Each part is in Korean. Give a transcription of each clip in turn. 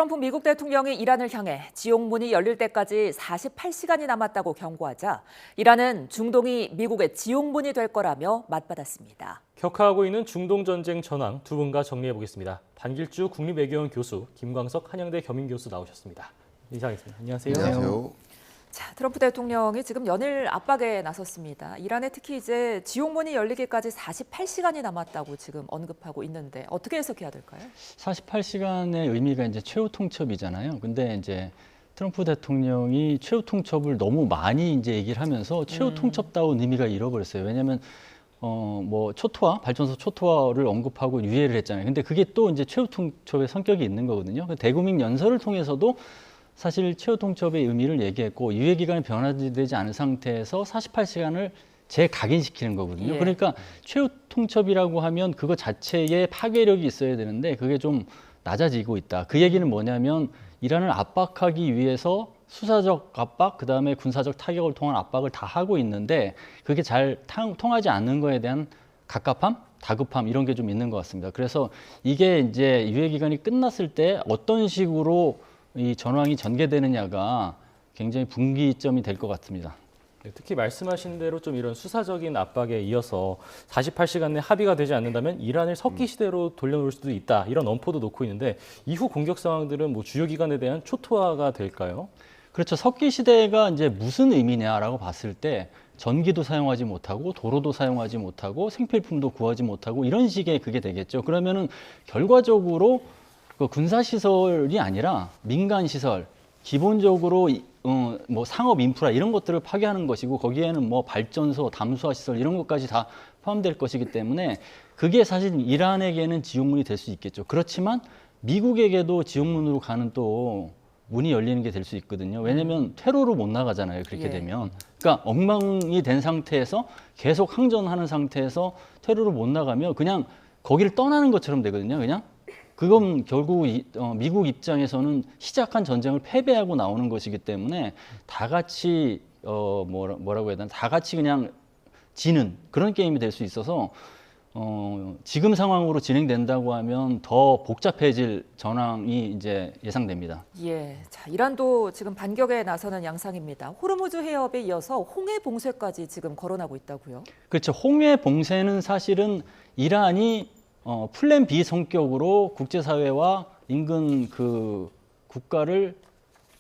트럼프 미국 대통령이 이란을 향해 지옥문이 열릴 때까지 48시간이 남았다고 경고하자 이란은 중동이 미국의 지옥문이 될 거라며 맞받았습니다. 격화하고 있는 중동 전쟁 전황 두 분과 정리해 보겠습니다. 반길주 국립외교원 교수, 김광석 한양대 겸임 교수 나오셨습니다. 인사하겠습니다. 안녕하세요. 안녕하세요. 자, 트럼프 대통령이 지금 연일 압박에 나섰습니다. 이란에 특히 이제 지옥문이 열리기까지 48시간이 남았다고 지금 언급하고 있는데 어떻게 해석해야 될까요? 48시간의 의미가 이제 최후 통첩이잖아요. 근데 이제 트럼프 대통령이 최후 통첩을 너무 많이 이제 얘기를 하면서 최후 통첩다운 의미가 잃어버렸어요. 왜냐하면 뭐 초토화, 발전소 초토화를 언급하고 유예를 했잖아요. 근데 그게 또 이제 최후 통첩의 성격이 있는 거거든요. 대국민 연설을 통해서도 사실 최후 통첩의 의미를 얘기했고 유예 기간이 변화되지 않은 상태에서 48시간을 재각인시키는 거거든요. 예. 그러니까 최후 통첩이라고 하면 그거 자체에 파괴력이 있어야 되는데 그게 좀 낮아지고 있다. 그 얘기는 뭐냐면 이란을 압박하기 위해서 수사적 압박, 그다음에 군사적 타격을 통한 압박을 다 하고 있는데 그게 잘 통하지 않는 거에 대한 갑갑함, 다급함 이런 게 좀 있는 것 같습니다. 그래서 이게 이제 유예 기간이 끝났을 때 어떤 식으로 이 전황이 전개되느냐가 굉장히 분기점이 될 것 같습니다. 특히 말씀하신 대로 좀 이런 수사적인 압박에 이어서 48시간 내 합의가 되지 않는다면 이란을 석기 시대로 돌려놓을 수도 있다. 이런 엄포도 놓고 있는데 이후 공격 상황들은 뭐 주요 기관에 대한 초토화가 될까요? 그렇죠. 석기 시대가 이제 무슨 의미냐라고 봤을 때 전기도 사용하지 못하고 도로도 사용하지 못하고 생필품도 구하지 못하고 이런 식의 그게 되겠죠. 그러면은 결과적으로 그 군사 시설이 아니라 민간 시설, 기본적으로 뭐 상업 인프라 이런 것들을 파괴하는 것이고 거기에는 뭐 발전소, 담수화 시설 이런 것까지 다 포함될 것이기 때문에 그게 사실 이란에게는 지옥문이 될 수 있겠죠. 그렇지만 미국에게도 지옥문으로 가는 또 문이 열리는 게 될 수 있거든요. 왜냐하면 퇴로로 못 나가잖아요. 그렇게 되면. 그러니까 엉망이 된 상태에서 계속 항전하는 상태에서 퇴로로 못 나가면 그냥 거기를 떠나는 것처럼 되거든요. 그냥. 그건 결국 미국 입장에서는 시작한 전쟁을 패배하고 나오는 것이기 때문에 다 같이 뭐라고 해야 되나 다 같이 그냥 지는 그런 게임이 될 수 있어서 지금 상황으로 진행된다고 하면 더 복잡해질 전황이 이제 예상됩니다. 예, 자, 이란도 지금 반격에 나서는 양상입니다. 호르무즈 해협에 이어서 홍해 봉쇄까지 지금 거론하고 있다고요? 그렇죠. 홍해 봉쇄는 사실은 이란이 플랜 B 성격으로 국제사회와 인근 그 국가를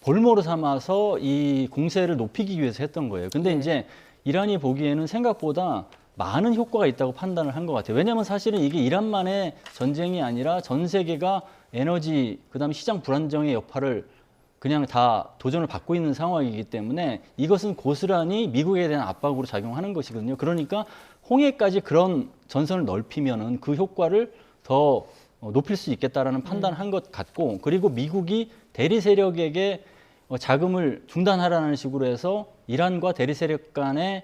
볼모로 삼아서 이 공세를 높이기 위해서 했던 거예요. 근데 이제 이란이 보기에는 생각보다 많은 효과가 있다고 판단을 한 것 같아요. 왜냐하면 사실은 이게 이란만의 전쟁이 아니라 전 세계가 에너지, 그다음에 시장 불안정의 여파를 그냥 다 도전을 받고 있는 상황이기 때문에 이것은 고스란히 미국에 대한 압박으로 작용하는 것이거든요. 그러니까 홍해까지 그런 전선을 넓히면은 그 효과를 더 높일 수 있겠다라는 판단을 한 것 같고, 그리고 미국이 대리 세력에게 자금을 중단하라는 식으로 해서 이란과 대리 세력 간의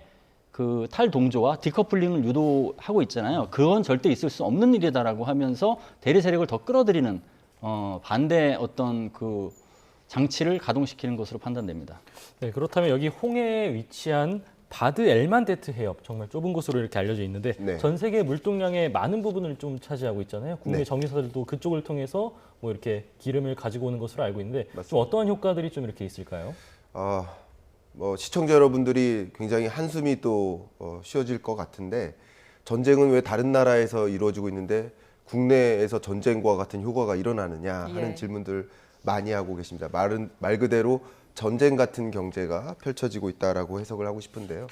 그 탈동조와 디커플링을 유도하고 있잖아요. 그건 절대 있을 수 없는 일이다라고 하면서 대리 세력을 더 끌어들이는 반대 어떤 그 장치를 가동시키는 것으로 판단됩니다. 네, 그렇다면 여기 홍해에 위치한 바드 엘만데트 해협, 정말 좁은 곳으로 이렇게 알려져 있는데 전 세계 물동량의 많은 부분을 좀 차지하고 있잖아요. 국내 정유사들도 그쪽을 통해서 뭐 이렇게 기름을 가지고 오는 것으로 알고 있는데 좀 어떠한 효과들이 좀 이렇게 있을까요? 뭐 시청자 여러분들이 굉장히 한숨이 또 쉬어질 것 같은데 전쟁은 왜 다른 나라에서 이루어지고 있는데 국내에서 전쟁과 같은 효과가 일어나느냐 하는 질문들 많이 하고 계십니다. 말 그대로 전쟁 같은 경제가 펼쳐지고 있다라고 해석을 하고 싶은데요.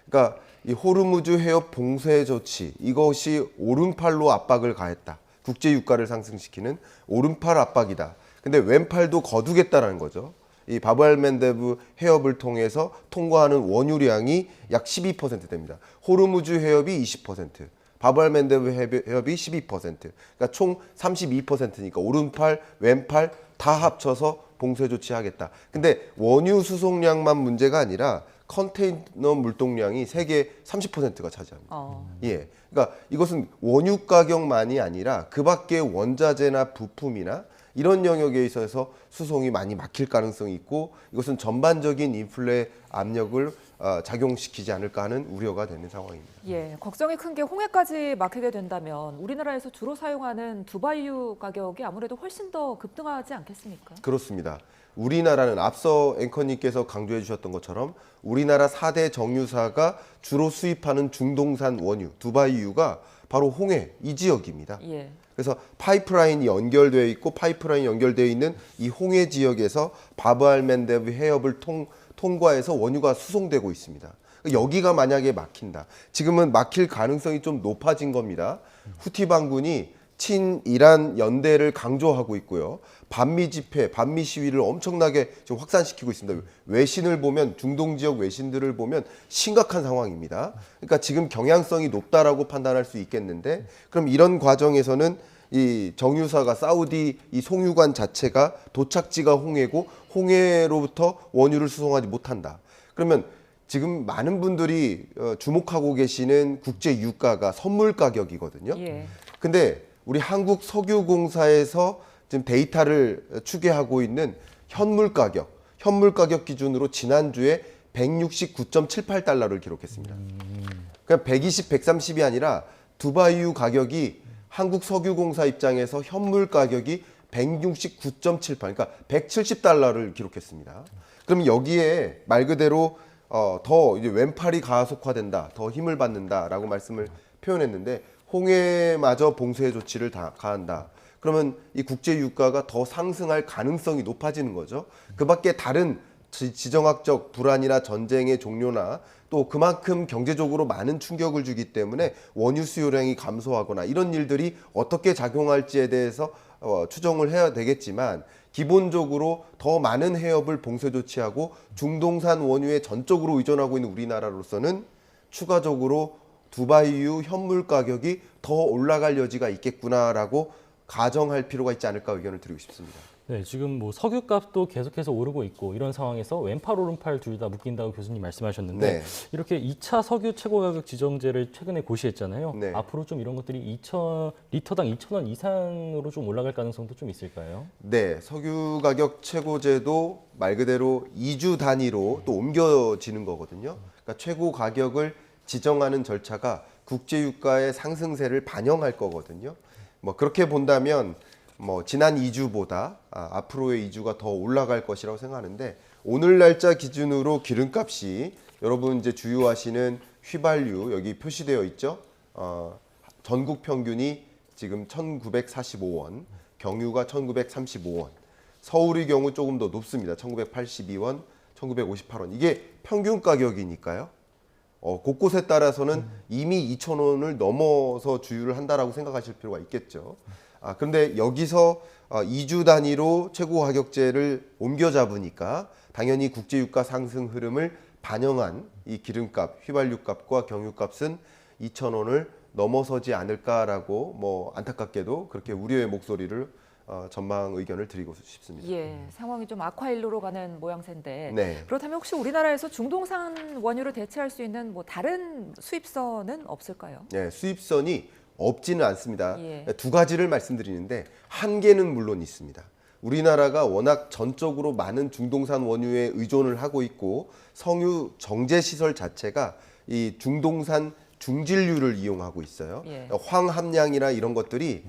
그러니까 이 호르무즈 해협 봉쇄 조치 이것이 오른팔로 압박을 가했다. 국제 유가를 상승시키는 오른팔 압박이다. 근데 왼팔도 거두겠다라는 거죠. 이 바브알맨데브 해협을 통해서 통과하는 원유량이 약 12% 됩니다. 호르무즈 해협이 20%, 바브알맨데브 해협이 12%. 그러니까 총 32%니까 오른팔, 왼팔 다 합쳐서 봉쇄 조치하겠다. 근데 원유 수송량만 문제가 아니라 컨테이너 물동량이 세계 30%가 차지합니다. 예, 그러니까 이것은 원유 가격만이 아니라 그 밖에 원자재나 부품이나 이런 영역에 있어서 수송이 많이 막힐 가능성이 있고 이것은 전반적인 인플레 압력을 작용시키지 않을까 하는 우려가 되는 상황입니다. 예, 걱정이 큰 게 홍해까지 막히게 된다면 우리나라에서 주로 사용하는 두바이유 가격이 아무래도 훨씬 더 급등하지 않겠습니까? 그렇습니다. 우리나라는 앞서 앵커님께서 강조해 주셨던 것처럼 우리나라 4대 정유사가 주로 수입하는 중동산 원유, 두바이유가 바로 홍해 이 지역입니다. 예. 그래서 파이프라인이 연결되어 있고 파이프라인이 연결되어 있는 이 홍해 지역에서 바브알맨데브 해협을 통과해서 원유가 수송되고 있습니다. 여기가 만약에 막힌다. 지금은 막힐 가능성이 좀 높아진 겁니다. 후티 반군이 친이란 연대를 강조하고 있고요. 반미 집회, 반미 시위를 엄청나게 지금 확산시키고 있습니다. 외신을 보면 중동 지역 외신들을 보면 심각한 상황입니다. 그러니까 지금 경향성이 높다라고 판단할 수 있겠는데 그럼 이런 과정에서는 이 정유사가 사우디 이 송유관 자체가 도착지가 홍해고 홍해로부터 원유를 수송하지 못한다. 그러면 지금 많은 분들이 주목하고 계시는 국제 유가가 선물 가격이거든요. 예. 근데 우리 한국석유공사에서 지금 데이터를 추계하고 있는 현물 가격 기준으로 지난주에 169.78달러를 기록했습니다. 그러니까 120, 130이 아니라 두바이유 가격이 한국석유공사 입장에서 현물 가격이 169.78, 그러니까 170달러를 기록했습니다. 그럼 여기에 말 그대로 더 이제 왼팔이 가속화된다, 더 힘을 받는다라고 말씀을 표현했는데 홍해마저 봉쇄 조치를 다 가한다. 그러면 이 국제 유가가 더 상승할 가능성이 높아지는 거죠. 그밖에 다른 지정학적 불안이나 전쟁의 종료나 또 그만큼 경제적으로 많은 충격을 주기 때문에 원유 수요량이 감소하거나 이런 일들이 어떻게 작용할지에 대해서 추정을 해야 되겠지만 기본적으로 더 많은 해협을 봉쇄 조치하고 중동산 원유에 전적으로 의존하고 있는 우리나라로서는 추가적으로 두바이유 현물 가격이 더 올라갈 여지가 있겠구나라고 가정할 필요가 있지 않을까 의견을 드리고 싶습니다. 네, 지금 뭐 석유값도 계속해서 오르고 있고 이런 상황에서 왼팔 오른팔 둘 다 묶인다고 교수님 말씀하셨는데 네. 이렇게 2차 석유 최고 가격 지정제를 최근에 고시했잖아요. 네. 앞으로 좀 이런 것들이 리터당 2,000원 이상으로 좀 올라갈 가능성도 좀 있을까요? 네, 석유 가격 최고제도 말 그대로 2주 단위로 또 옮겨지는 거거든요. 그러니까 최고 가격을 지정하는 절차가 국제 유가의 상승세를 반영할 거거든요. 뭐 그렇게 본다면 뭐 지난 2주보다 앞으로의 2주가 더 올라갈 것이라고 생각하는데 오늘 날짜 기준으로 기름값이 여러분 이제 주유하시는 휘발유 여기 표시되어 있죠. 전국 평균이 지금 1,945원, 경유가 1,935원, 서울의 경우 조금 더 높습니다. 1,982원, 1,958원. 이게 평균 가격이니까요. 곳곳에 따라서는 이미 2,000원을 넘어서 주유를 한다라고 생각하실 필요가 있겠죠. 그런데 여기서 2주 단위로 최고 가격제를 옮겨 잡으니까 당연히 국제 유가 상승 흐름을 반영한 이 기름값, 휘발유값과 경유값은 2,000원을 넘어서지 않을까라고 뭐 안타깝게도 그렇게 우려의 목소리를 전망 의견을 드리고 싶습니다. 예, 상황이 좀 악화일로로 가는 모양새인데 네. 그렇다면 혹시 우리나라에서 중동산 원유를 대체할 수 있는 뭐 다른 수입선은 없을까요? 네, 수입선이 없지는 않습니다. 예. 두 가지를 말씀드리는데 한 개는 물론 있습니다. 우리나라가 워낙 전적으로 많은 중동산 원유에 의존을 하고 있고 성유 정제 시설 자체가 이 중동산 중질유를 이용하고 있어요. 예. 황함량이나 이런 것들이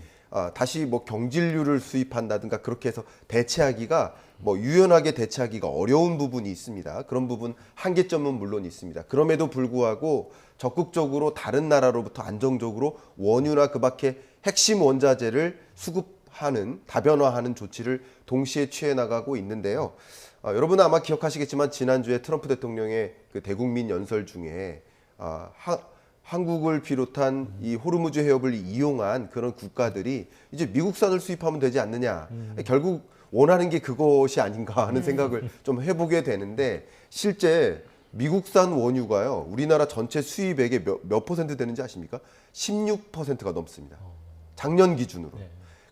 다시 뭐 경질유를 수입한다든가 그렇게 해서 대체하기가 뭐 유연하게 대체하기가 어려운 부분이 있습니다. 그런 부분 한계점은 물론 있습니다. 그럼에도 불구하고 적극적으로 다른 나라로부터 안정적으로 원유나 그밖에 핵심 원자재를 수급하는 다변화하는 조치를 동시에 취해 나가고 있는데요. 여러분 아마 기억하시겠지만 지난주에 트럼프 대통령의 그 대국민 연설 중에 한국을 비롯한 이 호르무즈 해협을 이용한 그런 국가들이 이제 미국산을 수입하면 되지 않느냐. 결국 원하는 게 그것이 아닌가 하는 생각을 좀 해보게 되는데 실제 미국산 원유가요. 우리나라 전체 수입액의 몇 퍼센트 되는지 아십니까? 16%가 넘습니다. 작년 기준으로.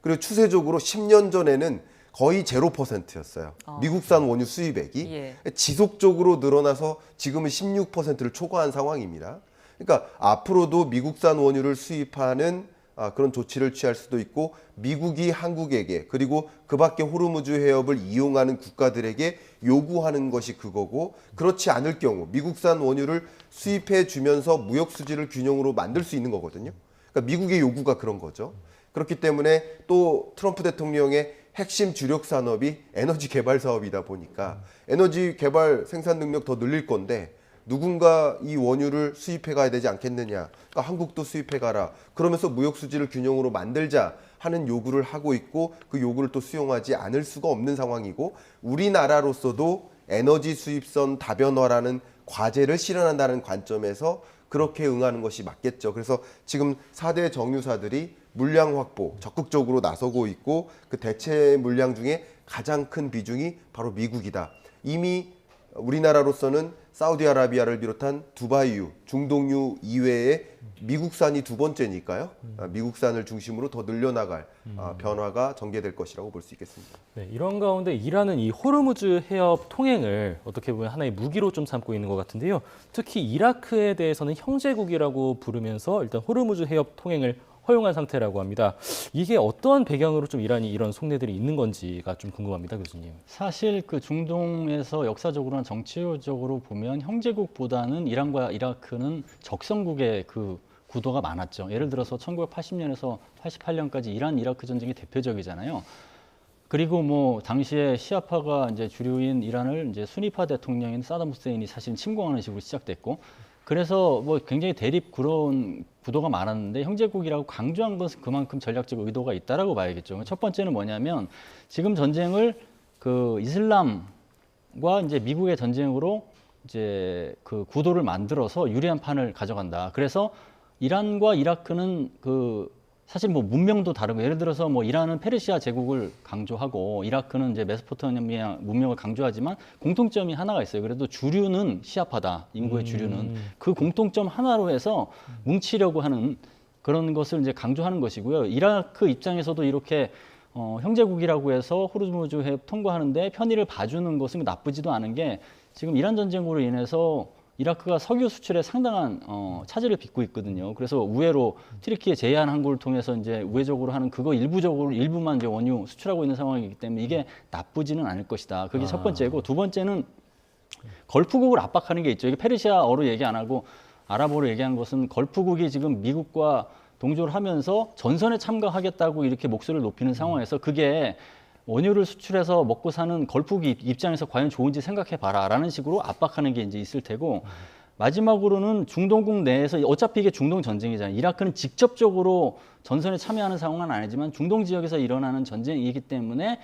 그리고 추세적으로 10년 전에는 거의 0%였어요. 미국산 원유 수입액이. 예. 지속적으로 늘어나서 지금은 16%를 초과한 상황입니다. 그러니까 앞으로도 미국산 원유를 수입하는 그런 조치를 취할 수도 있고 미국이 한국에게 그리고 그 밖에 호르무즈 해협을 이용하는 국가들에게 요구하는 것이 그거고 그렇지 않을 경우 미국산 원유를 수입해 주면서 무역 수지를 균형으로 만들 수 있는 거거든요. 그러니까 미국의 요구가 그런 거죠. 그렇기 때문에 또 트럼프 대통령의 핵심 주력 산업이 에너지 개발 사업이다 보니까 에너지 개발 생산 능력 더 늘릴 건데 누군가 이 원유를 수입해 가야 되지 않겠느냐. 그러니까 한국도 수입해 가라. 그러면서 무역 수지를 균형으로 만들자 하는 요구를 하고 있고 그 요구를 또 수용하지 않을 수가 없는 상황이고 우리나라로서도 에너지 수입선 다변화라는 과제를 실현한다는 관점에서 그렇게 응하는 것이 맞겠죠. 그래서 지금 4대 정유사들이 물량 확보 적극적으로 나서고 있고 그 대체 물량 중에 가장 큰 비중이 바로 미국이다. 이미 우리나라로서는 사우디아라비아를 비롯한 두바이유, 중동유 이외에 미국산이 두 번째니까요. 미국산을 중심으로 더 늘려나갈 변화가 전개될 것이라고 볼 수 있겠습니다. 네, 이런 가운데 이란은 이 호르무즈 해협 통행을 어떻게 보면 하나의 무기로 좀 삼고 있는 것 같은데요. 특히 이라크에 대해서는 형제국이라고 부르면서 일단 호르무즈 해협 통행을 허용한 상태라고 합니다. 이게 어떠한 배경으로 좀 이란이 이런 속내들이 있는 건지가 좀 궁금합니다, 교수님. 사실 그 중동에서 역사적으로나 정치적으로 보면 형제국보다는 이란과 이라크는 적성국의 그 구도가 많았죠. 예를 들어서 1980년에서 88년까지 이란 이라크 전쟁이 대표적이잖아요. 그리고 뭐 당시에 시아파가 이제 주류인 이란을 이제 순위파 대통령인 사담 후세인이 사실 침공하는 식으로 시작됐고, 그래서 뭐 굉장히 대립 그런 구도가 많았는데 형제국이라고 강조한 것은 그만큼 전략적 의도가 있다라고 봐야겠죠. 첫 번째는 뭐냐면 지금 전쟁을 그 이슬람과 이제 미국의 전쟁으로 이제 그 구도를 만들어서 유리한 판을 가져간다. 그래서 이란과 이라크는 그 사실 뭐 문명도 다르고 예를 들어서 뭐 이란은 페르시아 제국을 강조하고 이라크는 이제 메소포타미아 문명을 강조하지만 공통점이 하나가 있어요. 그래도 주류는 시아파다. 인구의 주류는 그 공통점 하나로 해서 뭉치려고 하는 그런 것을 이제 강조하는 것이고요. 이라크 입장에서도 이렇게 형제국이라고 해서 호르무즈 해협 통과하는데 편의를 봐주는 것은 나쁘지도 않은 게 지금 이란 전쟁으로 인해서 이라크가 석유 수출에 상당한 차질을 빚고 있거든요. 그래서 우회로 튀르키예 제이한 항구를 통해서 이제 우회적으로 하는 그거 일부만 이제 원유 수출하고 있는 상황이기 때문에 이게 나쁘지는 않을 것이다. 그게 첫 번째고 두 번째는 걸프국을 압박하는 게 있죠. 이게 페르시아어로 얘기 안 하고 아랍어로 얘기한 것은 걸프국이 지금 미국과 동조를 하면서 전선에 참가하겠다고 이렇게 목소리를 높이는 상황에서 그게 원유를 수출해서 먹고 사는 걸프국 입장에서 과연 좋은지 생각해 봐라 라는 식으로 압박하는 게 이제 있을 테고 마지막으로는 중동국 내에서 어차피 이게 중동 전쟁이잖아요. 이라크는 직접적으로 전선에 참여하는 상황은 아니지만 중동 지역에서 일어나는 전쟁이기 때문에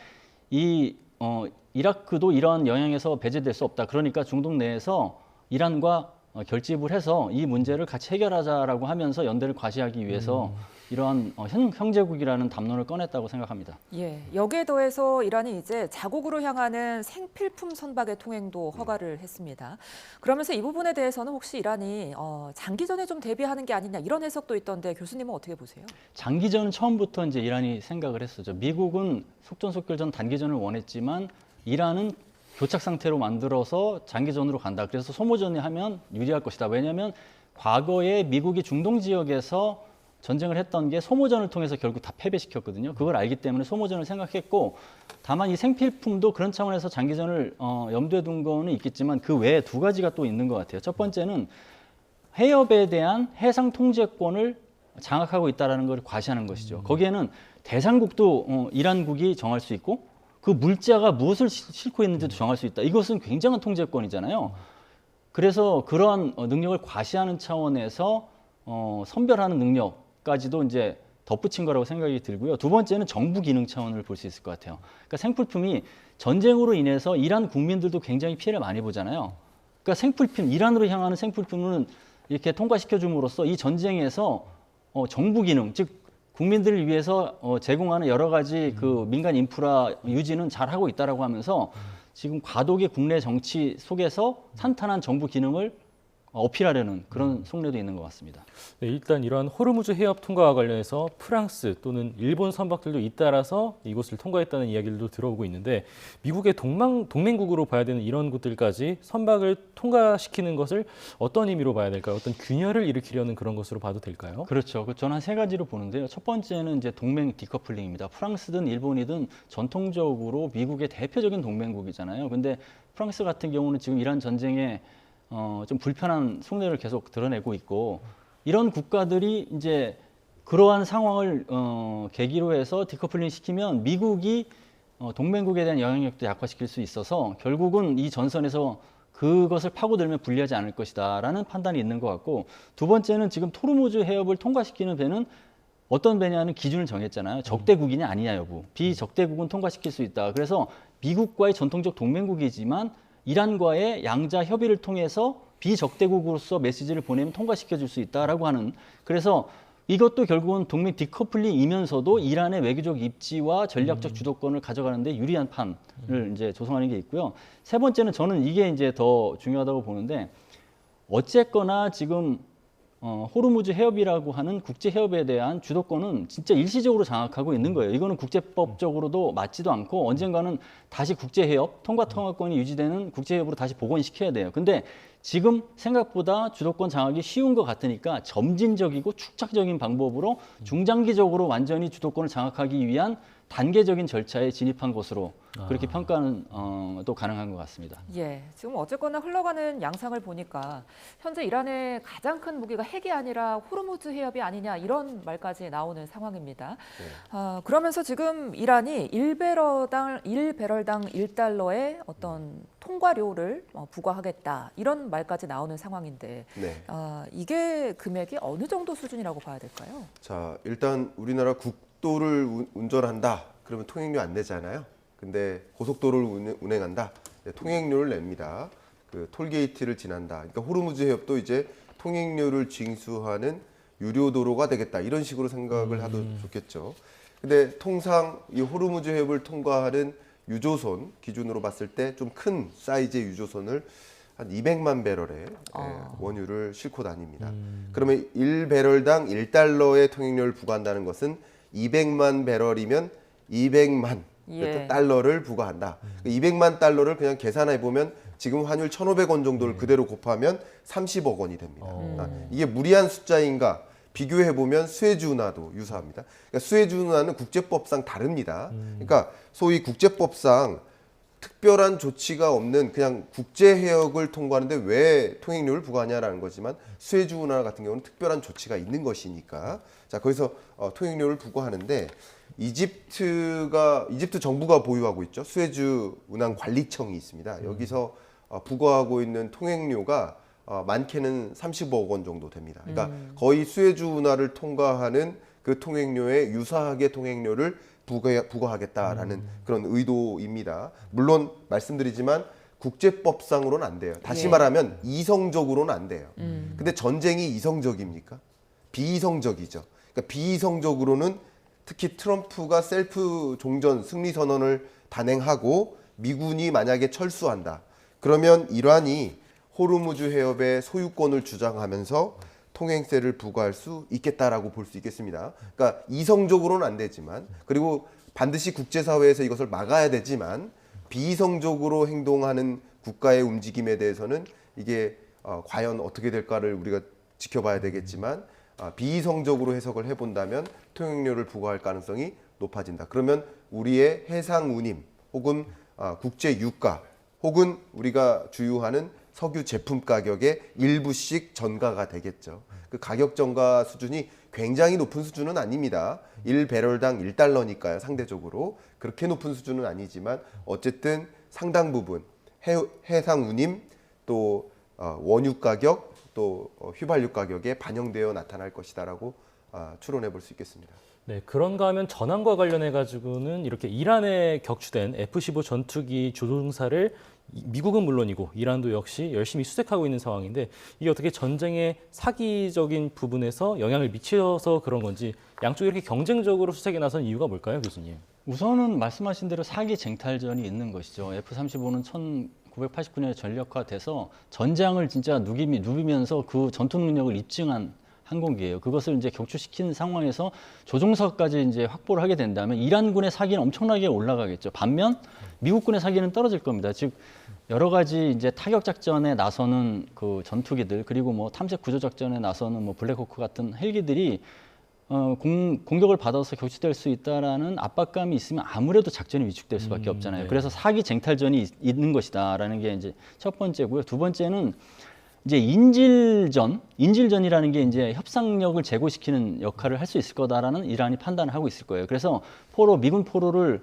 이라크도 이러한 영향에서 배제될 수 없다. 그러니까 중동 내에서 이란과 결집을 해서 이 문제를 같이 해결하자라고 하면서 연대를 과시하기 위해서 이러한 형제국이라는 담론을 꺼냈다고 생각합니다. 예, 여기에 더해서 이란이 이제 자국으로 향하는 생필품 선박의 통행도 허가를 했습니다. 그러면서 이 부분에 대해서는 혹시 이란이 장기전에 좀 대비하는 게 아니냐 이런 해석도 있던데 교수님은 어떻게 보세요? 장기전은 처음부터 이제 이란이 생각을 했었죠. 미국은 속전속결전 단기전을 원했지만 이란은 교착 상태로 만들어서 장기전으로 간다. 그래서 소모전이 하면 유리할 것이다. 왜냐하면 과거에 미국이 중동 지역에서 전쟁을 했던 게 소모전을 통해서 결국 다 패배시켰거든요. 그걸 알기 때문에 소모전을 생각했고 다만 이 생필품도 그런 차원에서 장기전을 염두에 둔 거는 있겠지만 그 외에 두 가지가 또 있는 것 같아요. 첫 번째는 해협에 대한 해상 통제권을 장악하고 있다는 걸 과시하는 것이죠. 거기에는 대상국도 이란국이 정할 수 있고 그 물자가 무엇을 싣고 있는지도 정할 수 있다. 이것은 굉장한 통제권이잖아요. 그래서 그러한 능력을 과시하는 차원에서 선별하는 능력까지도 이제 덧붙인 거라고 생각이 들고요. 두 번째는 정부 기능 차원을 볼 수 있을 것 같아요. 그러니까 생필품이 전쟁으로 인해서 이란 국민들도 굉장히 피해를 많이 보잖아요. 그러니까 생필품, 이란으로 향하는 생필품은 이렇게 통과시켜 줌으로써 이 전쟁에서 정부 기능, 즉 국민들을 위해서 제공하는 여러 가지 그 민간 인프라 유지는 잘 하고 있다라고 하면서 지금 과도기 국내 정치 속에서 탄탄한 정부 기능을 어필하려는 그런 속내도 있는 것 같습니다. 네, 일단 이러한 호르무즈 해협 통과와 관련해서 프랑스 또는 일본 선박들도 잇따라서 이곳을 통과했다는 이야기들도 들어오고 있는데 미국의 동맹국으로 봐야 되는 이런 곳들까지 선박을 통과시키는 것을 어떤 의미로 봐야 될까요? 어떤 균열을 일으키려는 그런 것으로 봐도 될까요? 그렇죠. 저는 한 세 가지로 보는데요. 첫 번째는 이제 동맹 디커플링입니다. 프랑스든 일본이든 전통적으로 미국의 대표적인 동맹국이잖아요. 근데 프랑스 같은 경우는 지금 이란 전쟁에 좀 불편한 속내를 계속 드러내고 있고 이런 국가들이 이제 그러한 상황을 계기로 해서 디커플링 시키면 미국이 동맹국에 대한 영향력도 약화시킬 수 있어서 결국은 이 전선에서 그것을 파고들면 불리하지 않을 것이다라는 판단이 있는 것 같고 두 번째는 지금 토르무즈 해협을 통과시키는 배는 어떤 배냐는 기준을 정했잖아요. 적대국이냐 아니냐 여부. 비적대국은 통과시킬 수 있다. 그래서 미국과의 전통적 동맹국이지만 이란과의 양자 협의를 통해서 비적대국으로서 메시지를 보내면 통과시켜 줄 수 있다라고 하는 그래서 이것도 결국은 동맹 디커플링이면서도 이란의 외교적 입지와 전략적 주도권을 가져가는데 유리한 판을 이제 조성하는 게 있고요. 세 번째는 저는 이게 이제 더 중요하다고 보는데 어쨌거나 지금 호르무즈 해협이라고 하는 국제 해협에 대한 주도권은 진짜 일시적으로 장악하고 있는 거예요. 이거는 국제법적으로도 맞지도 않고 언젠가는 다시 국제 해협 통과 통화권이 유지되는 국제 해협으로 다시 복원시켜야 돼요. 근데 지금 생각보다 주도권 장악이 쉬운 것 같으니까 점진적이고 축적적인 방법으로 중장기적으로 완전히 주도권을 장악하기 위한 단계적인 절차에 진입한 것으로 그렇게 평가는 또 가능한 것 같습니다. 예, 지금 어쨌거나 흘러가는 양상을 보니까 현재 이란의 가장 큰 무기가 핵이 아니라 호르무즈 해협이 아니냐 이런 말까지 나오는 상황입니다. 그러면서 지금 이란이 1배럴당 1달러의 어떤 통과료를 부과하겠다 이런 말까지 나오는 상황인데 네. 이게 금액이 어느 정도 수준이라고 봐야 될까요? 자, 일단 우리나라 국도를 운전한다. 그러면 통행료 안 내잖아요. 근데 고속도로를 운행한다. 네, 통행료를 냅니다. 그 톨게이트를 지난다. 그러니까 호르무즈 해협도 이제 통행료를 징수하는 유료 도로가 되겠다. 이런 식으로 생각을 해도 좋겠죠. 근데 통상 이 호르무즈 해협을 통과하는 유조선 기준으로 봤을 때 좀 큰 사이즈의 유조선을 한 200만 배럴의 원유를 싣고 다닙니다. 그러면 1배럴당 1달러의 통행료를 부과한다는 것은 200만 배럴이면 200만 예. 달러를 부과한다. 200만 달러를 그냥 계산해 보면 지금 환율 1,500원 정도를 그대로 곱하면 30억 원이 됩니다. 이게 무리한 숫자인가? 비교해 보면 수에즈 운하도 유사합니다. 그러니까 수에즈 운하는 국제법상 다릅니다. 그러니까 소위 국제법상 특별한 조치가 없는 그냥 국제 해역을 통과하는데 왜 통행료를 부과하냐라는 거지만 수에즈 운하 같은 경우는 특별한 조치가 있는 것이니까 자 거기서 통행료를 부과하는데 이집트 정부가 보유하고 있죠. 수에즈 운항 관리청이 있습니다. 여기서 부과하고 있는 통행료가 많게는 30억 원 정도 됩니다. 그러니까 거의 수에즈 운하를 통과하는 그 통행료에 유사하게 통행료를 부과하겠다라는 그런 의도입니다. 물론 말씀드리지만 국제법상으로는 안 돼요. 다시 말하면 이성적으로는 안 돼요. 근데 전쟁이 이성적입니까? 비이성적이죠. 그러니까 비이성적으로는 특히 트럼프가 셀프 종전 승리 선언을 단행하고 미군이 만약에 철수한다. 그러면 이란이 호르무즈 해협의 소유권을 주장하면서 통행세를 부과할 수 있겠다라고 볼 수 있겠습니다. 그러니까 이성적으로는 안 되지만 그리고 반드시 국제사회에서 이것을 막아야 되지만 비이성적으로 행동하는 국가의 움직임에 대해서는 이게 과연 어떻게 될까를 우리가 지켜봐야 되겠지만 비이성적으로 해석을 해본다면 통행료를 부과할 가능성이 높아진다. 그러면 우리의 해상 운임 혹은 국제 유가 혹은 우리가 주유하는 석유 제품 가격의 일부씩 전가가 되겠죠. 그 가격 전가 수준이 굉장히 높은 수준은 아닙니다. 1배럴당 1달러니까요. 상대적으로 그렇게 높은 수준은 아니지만 어쨌든 상당 부분 해상 운임 또 원유 가격 또 휘발유 가격에 반영되어 나타날 것이다라고 추론해 볼 수 있겠습니다. 네, 그런가 하면 전황과 관련해 가지고는 이렇게 이란에 격추된 F-15 전투기 조종사를 미국은 물론이고 이란도 역시 열심히 수색하고 있는 상황인데 이게 어떻게 전쟁의 사기적인 부분에서 영향을 미쳐서 그런 건지 양쪽이 이렇게 경쟁적으로 수색에 나선 이유가 뭘까요, 교수님? 우선은 말씀하신 대로 사기 쟁탈전이 있는 것이죠. F-35는 1989년에 전력화돼서 전장을 진짜 누비면서 그 전투 능력을 입증한 항공기예요. 그것을 이제 격추시킨 상황에서 조종사까지 이제 확보를 하게 된다면 이란군의 사기는 엄청나게 올라가겠죠. 반면 미국군의 사기는 떨어질 겁니다. 즉 여러 가지 이제 타격 작전에 나서는 그 전투기들 그리고 뭐 탐색 구조 작전에 나서는 뭐 블랙호크 같은 헬기들이 공격을 받아서 격추될 수 있다라는 압박감이 있으면 아무래도 작전이 위축될 수밖에 없잖아요. 네. 그래서 사기 쟁탈전이 있는 것이다라는 게 이제 첫 번째고요. 두 번째는 이제 인질전이라는 게 이제 협상력을 제고시키는 역할을 할 수 있을 거다라는 이란이 판단을 하고 있을 거예요. 그래서 미군 포로를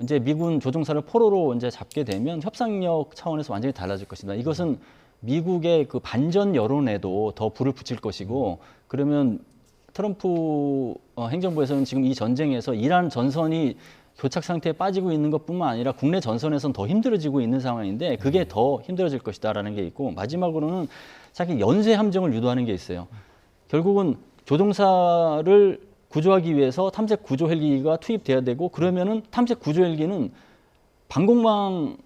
이제 미군 조종사를 포로로 이제 잡게 되면 협상력 차원에서 완전히 달라질 것입니다. 이것은 미국의 그 반전 여론에도 더 불을 붙일 것이고 그러면 트럼프 행정부에서는 지금 이 전쟁에서 이란 전선이 교착 상태에 빠지고 있는 것뿐만 아니라 국내 전선에서는 더 힘들어지고 있는 상황인데 그게 더 힘들어질 것이다라는 게 있고 마지막으로는 자기 연쇄 함정을 유도하는 게 있어요. 결국은 조종사를 구조하기 위해서 탐색 구조 헬기가 투입돼야 되고 그러면은 탐색 구조 헬기는 방공망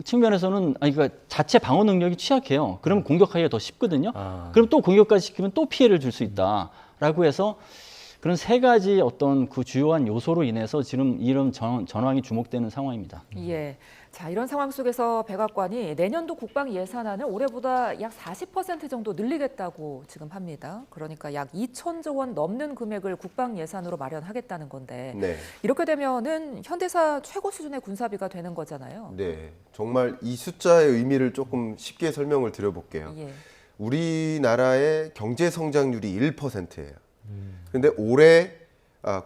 측면에서는 그러니까 자체 방어 능력이 취약해요. 그러면 공격하기가 더 쉽거든요. 그럼 또 공격까지 시키면 또 피해를 줄 수 있다라고 해서 그런 세 가지 어떤 그 주요한 요소로 인해서 지금 이런 전황이 주목되는 상황입니다. 예. 자, 이런 상황 속에서 백악관이 내년도 국방 예산안을 올해보다 약 40% 정도 늘리겠다고 지금 합니다. 그러니까 약 2천조 원 넘는 금액을 국방 예산으로 마련하겠다는 건데 네. 이렇게 되면은 현대사 최고 수준의 군사비가 되는 거잖아요. 네, 정말 이 숫자의 의미를 조금 쉽게 설명을 드려볼게요. 예. 우리나라의 경제 성장률이 1%예요. 그런데 올해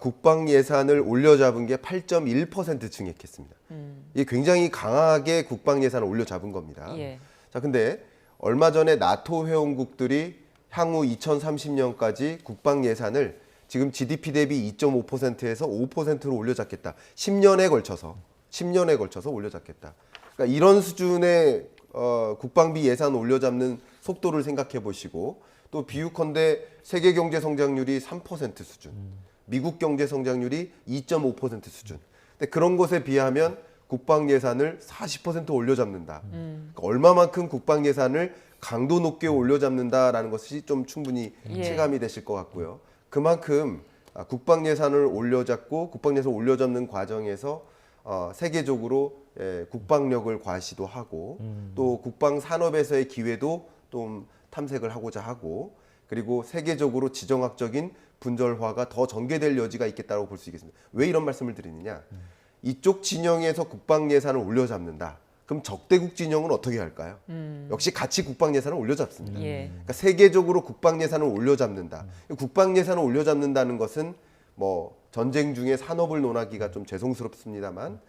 국방 예산을 올려잡은 게 8.1% 증액했습니다. 이게 굉장히 강하게 국방 예산을 올려잡은 겁니다. 예. 자, 근데 얼마 전에 나토 회원국들이 향후 2030년까지 국방 예산을 지금 GDP 대비 2.5%에서 5%로 올려잡겠다. 10년에 걸쳐서 올려잡겠다. 그러니까 이런 수준의 국방비 예산 올려잡는 속도를 생각해 보시고 또 비유컨대 세계 경제 성장률이 3% 수준, 미국 경제 성장률이 2.5% 수준. 근데 그런 것에 비하면 국방 예산을 40% 올려잡는다. 그러니까 얼마만큼 국방 예산을 강도 높게 올려잡는다라는 것이 좀 충분히 예. 체감이 되실 것 같고요. 그만큼 국방 예산을 올려잡고 국방 예산을 올려잡는 과정에서 세계적으로 국방력을 과시도 하고 또 국방 산업에서의 기회도 좀 탐색을 하고자 하고 그리고 세계적으로 지정학적인 분절화가 더 전개될 여지가 있겠다고 볼 수 있겠습니다. 왜 이런 말씀을 드리느냐? 이쪽 진영에서 국방 예산을 올려잡는다. 그럼 적대국 진영은 어떻게 할까요? 역시 같이 국방 예산을 올려잡습니다. 예. 그러니까 세계적으로 국방 예산을 올려잡는다. 국방 예산을 올려잡는다는 것은 뭐 전쟁 중에 산업을 논하기가 좀 죄송스럽습니다만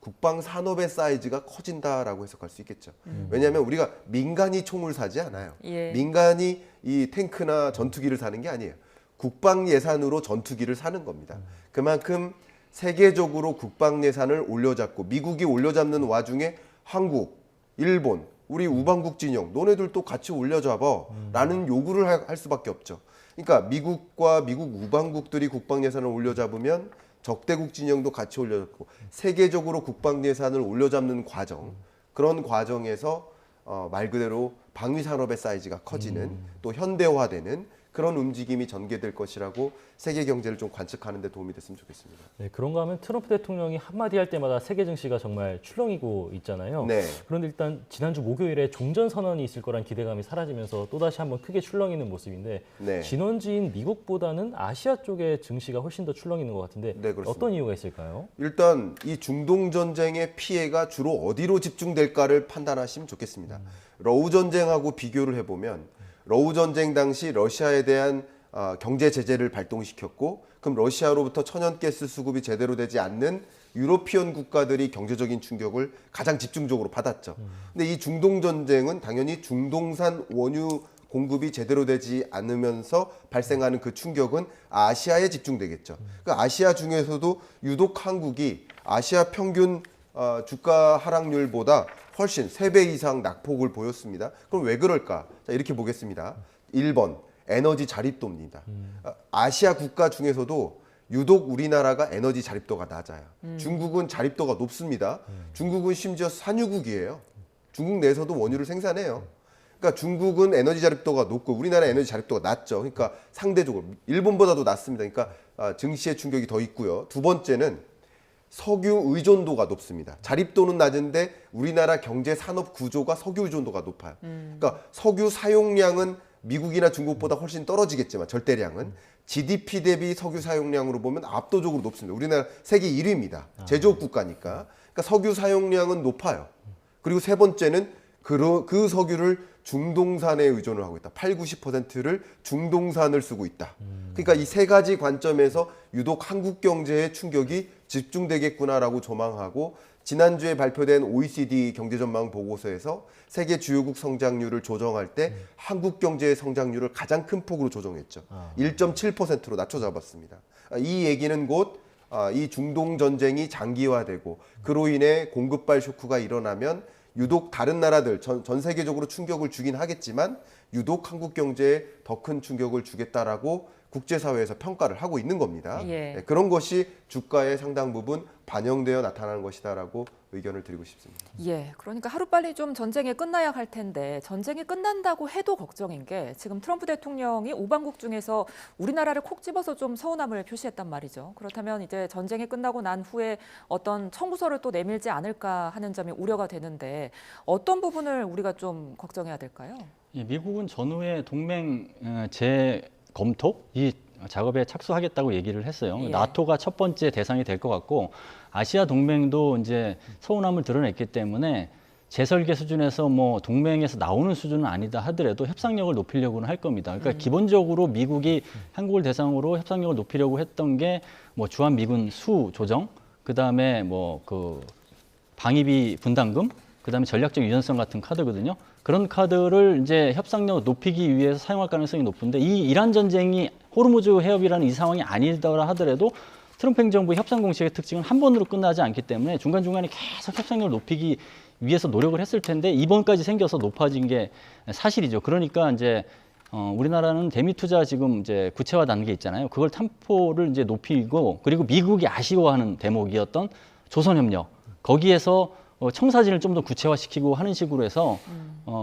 국방 산업의 사이즈가 커진다라고 해석할 수 있겠죠. 왜냐하면 우리가 민간이 총을 사지 않아요. 예. 민간이 이 탱크나 전투기를 사는 게 아니에요. 국방 예산으로 전투기를 사는 겁니다. 그만큼 세계적으로 국방 예산을 올려잡고 미국이 올려잡는 와중에 한국, 일본, 우리 우방국 진영 너네들도 같이 올려잡아 라는 요구를 할 수밖에 없죠. 그러니까 미국과 미국 우방국들이 국방 예산을 올려잡으면 적대국 진영도 같이 올려잡고 세계적으로 국방 예산을 올려잡는 과정 그런 과정에서 말 그대로 방위 산업의 사이즈가 커지는 또 현대화되는 그런 움직임이 전개될 것이라고 세계 경제를 좀 관측하는 데 도움이 됐으면 좋겠습니다. 네, 그런가 하면 트럼프 대통령이 한마디 할 때마다 세계 증시가 정말 출렁이고 있잖아요. 네. 그런데 일단 지난주 목요일에 종전 선언이 있을 거란 기대감이 사라지면서 또다시 한번 크게 출렁이는 모습인데 네. 진원지인 미국보다는 아시아 쪽의 증시가 훨씬 더 출렁이는 것 같은데 네, 그렇습니다. 어떤 이유가 있을까요? 일단 이 중동 전쟁의 피해가 주로 어디로 집중될까를 판단하시면 좋겠습니다. 러우 전쟁하고 비교를 해보면 러우 전쟁 당시 러시아에 대한 경제 제재를 발동시켰고 그럼 러시아로부터 천연가스 수급이 제대로 되지 않는 유로피언 국가들이 경제적인 충격을 가장 집중적으로 받았죠. 근데 이 중동 전쟁은 당연히 중동산 원유 공급이 제대로 되지 않으면서 발생하는 그 충격은 아시아에 집중되겠죠. 그 아시아 중에서도 유독 한국이 아시아 평균 주가 하락률보다 훨씬 3배 이상 낙폭을 보였습니다. 그럼 왜 그럴까? 자, 이렇게 보겠습니다. 1번, 에너지 자립도입니다. 아시아 국가 중에서도 유독 우리나라가 에너지 자립도가 낮아요. 중국은 자립도가 높습니다. 중국은 심지어 산유국이에요. 중국 내에서도 원유를 생산해요. 그러니까 중국은 에너지 자립도가 높고 우리나라 에너지 자립도가 낮죠. 그러니까 상대적으로 일본보다도 낮습니다. 그러니까 증시의 충격이 더 있고요. 두 번째는 석유 의존도가 높습니다. 자립도는 낮은데 우리나라 경제 산업 구조가 석유 의존도가 높아요. 그러니까 석유 사용량은 미국이나 중국보다 훨씬 떨어지겠지만 절대량은 GDP 대비 석유 사용량으로 보면 압도적으로 높습니다. 우리나라 세계 1위입니다. 제조업 국가니까. 그러니까 석유 사용량은 높아요. 그리고 세 번째는 그 석유를 중동산에 의존을 하고 있다. 8, 90%를 중동산을 쓰고 있다. 그러니까 이 세 가지 관점에서 유독 한국 경제에 충격이 집중되겠구나라고 조망하고 지난주에 발표된 OECD 경제전망 보고서에서 세계 주요국 성장률을 조정할 때 한국 경제의 성장률을 가장 큰 폭으로 조정했죠. 1.7%로 낮춰 잡았습니다. 이 얘기는 곧 이 중동 전쟁이 장기화되고 그로 인해 공급발 쇼크가 일어나면 유독 다른 나라들 전 세계적으로 충격을 주긴 하겠지만 유독 한국 경제에 더 큰 충격을 주겠다라고 국제사회에서 평가를 하고 있는 겁니다. 예. 네, 그런 것이 주가의 상당 부분 반영되어 나타나는 것이다라고 의견을 드리고 싶습니다. 예, 그러니까 하루빨리 좀 전쟁이 끝나야 할 텐데 전쟁이 끝난다고 해도 걱정인 게 지금 트럼프 대통령이 오방국 중에서 우리나라를 콕 집어서 좀 서운함을 표시했단 말이죠. 그렇다면 이제 전쟁이 끝나고 난 후에 어떤 청구서를 또 내밀지 않을까 하는 점이 우려가 되는데 어떤 부분을 우리가 좀 걱정해야 될까요? 예, 미국은 전후에 동맹 재검토 이 작업에 착수하겠다고 얘기를 했어요. 예. 나토가 첫 번째 대상이 될 것 같고 아시아 동맹도 이제 서운함을 드러냈기 때문에 재설계 수준에서 뭐 동맹에서 나오는 수준은 아니다 하더라도 협상력을 높이려고는 할 겁니다. 그러니까 기본적으로 미국이 한국을 대상으로 협상력을 높이려고 했던 게 뭐 주한 미군 수 조정, 그다음에 뭐 그 방위비 분담금, 그다음에 전략적 유연성 같은 카드거든요. 그런 카드를 이제 협상력을 높이기 위해서 사용할 가능성이 높은데 이 이란 전쟁이 호르무즈 해협이라는 이 상황이 아니더라 하더라도 트럼프 행정부의 협상 공식의 특징은 한 번으로 끝나지 않기 때문에 중간중간에 계속 협상력을 높이기 위해서 노력을 했을 텐데 이번까지 생겨서 높아진 게 사실이죠. 그러니까 이제 우리나라는 대미 투자 지금 이제 구체화 단계 있잖아요. 그걸 탐포를 이제 높이고 그리고 미국이 아쉬워하는 대목이었던 조선협력 거기에서 청사진을 좀 더 구체화시키고 하는 식으로 해서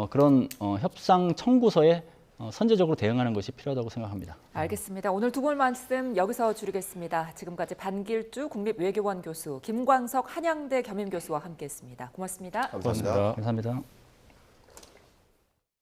그런 협상 청구서에 선제적으로 대응하는 것이 필요하다고 생각합니다. 알겠습니다. 오늘 두 분 말씀 여기서 줄이겠습니다. 지금까지 반길주 국립외교원 교수, 김광석 한양대 겸임교수와 함께했습니다. 고맙습니다. 감사합니다. 감사합니다.